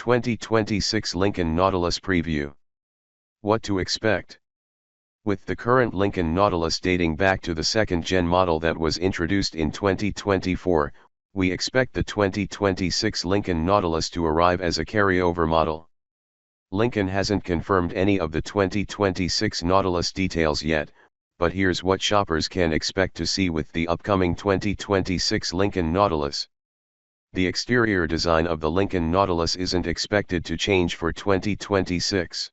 2026 Lincoln Nautilus Preview. What to expect? With the current Lincoln Nautilus dating back to the second-gen model that was introduced in 2024, we expect the 2026 Lincoln Nautilus to arrive as a carryover model. Lincoln hasn't confirmed any of the 2026 Nautilus details yet, but here's what shoppers can expect to see with the upcoming 2026 Lincoln Nautilus. The exterior design of the Lincoln Nautilus isn't expected to change for 2026.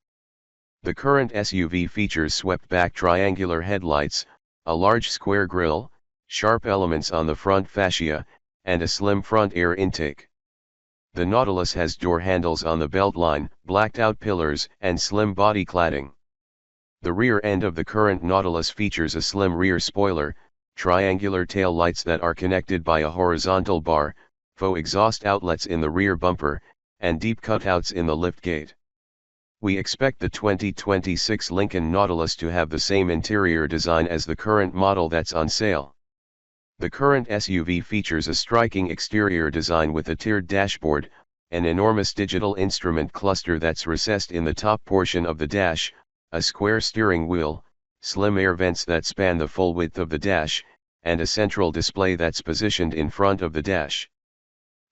The current SUV features swept-back triangular headlights, a large square grille, sharp elements on the front fascia, and a slim front air intake. The Nautilus has door handles on the beltline, blacked-out pillars, and slim body cladding. The rear end of the current Nautilus features a slim rear spoiler, triangular tail lights that are connected by a horizontal bar, faux exhaust outlets in the rear bumper, and deep cutouts in the liftgate. We expect the 2026 Lincoln Nautilus to have the same interior design as the current model that's on sale. The current SUV features a striking exterior design with a tiered dashboard, an enormous digital instrument cluster that's recessed in the top portion of the dash, a square steering wheel, slim air vents that span the full width of the dash, and a central display that's positioned in front of the dash.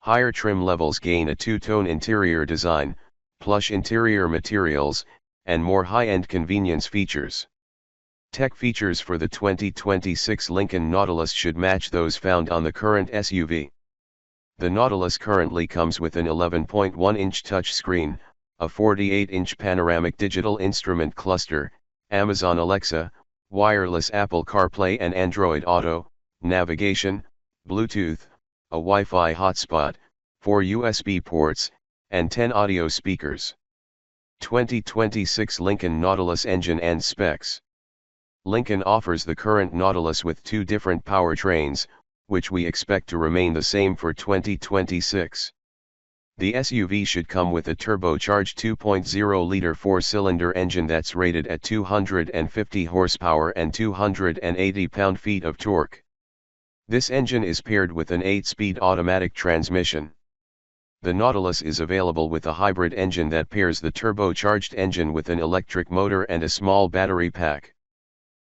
Higher trim levels gain a two-tone interior design, plush interior materials, and more high-end convenience features. Tech features for the 2026 Lincoln Nautilus should match those found on the current SUV. The Nautilus currently comes with an 11.1-inch touchscreen, a 48-inch panoramic digital instrument cluster, Amazon Alexa, wireless Apple CarPlay and Android Auto, navigation, Bluetooth, a Wi-Fi hotspot, 4 USB ports, and 10 audio speakers. 2026 Lincoln Nautilus engine and specs. Lincoln offers the current Nautilus with two different powertrains, which we expect to remain the same for 2026. The SUV should come with a turbocharged 2.0-liter four-cylinder engine that's rated at 250 horsepower and 280 pound-feet of torque. This engine is paired with an 8-speed automatic transmission. The Nautilus is available with a hybrid engine that pairs the turbocharged engine with an electric motor and a small battery pack.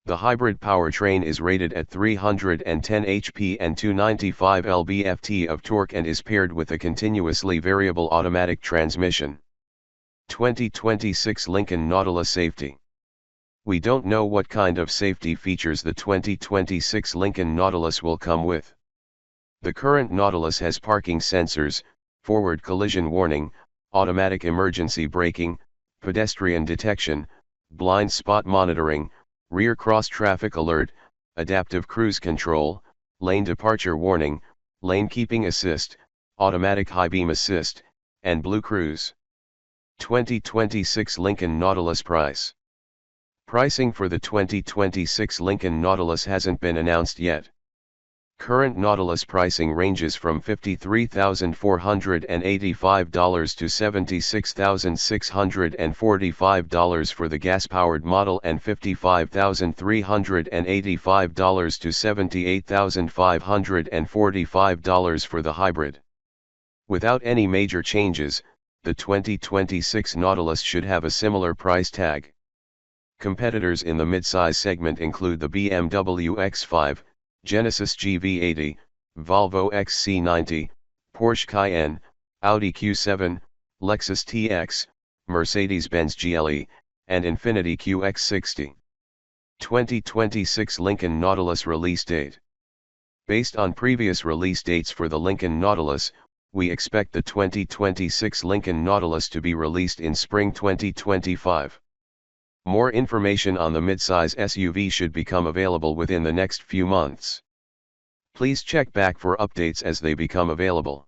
The hybrid powertrain is rated at 310 HP and 295 lb-ft of torque and is paired with a continuously variable automatic transmission. 2026 Lincoln Nautilus Safety. We don't know what kind of safety features the 2026 Lincoln Nautilus will come with. The current Nautilus has parking sensors, forward collision warning, automatic emergency braking, pedestrian detection, blind spot monitoring, rear cross traffic alert, adaptive cruise control, lane departure warning, lane keeping assist, automatic high beam assist, and Blue Cruise. 2026 Lincoln Nautilus price. Pricing for the 2026 Lincoln Nautilus hasn't been announced yet. Current Nautilus pricing ranges from $53,485 to $76,645 for the gas-powered model and $55,385 to $78,545 for the hybrid. Without any major changes, the 2026 Nautilus should have a similar price tag. Competitors in the midsize segment include the BMW X5, Genesis GV80, Volvo XC90, Porsche Cayenne, Audi Q7, Lexus TX, Mercedes-Benz GLE, and Infiniti QX60. 2026 Lincoln Nautilus release date. Based on previous release dates for the Lincoln Nautilus, we expect the 2026 Lincoln Nautilus to be released in spring 2025. More information on the midsize SUV should become available within the next few months. Please check back for updates as they become available.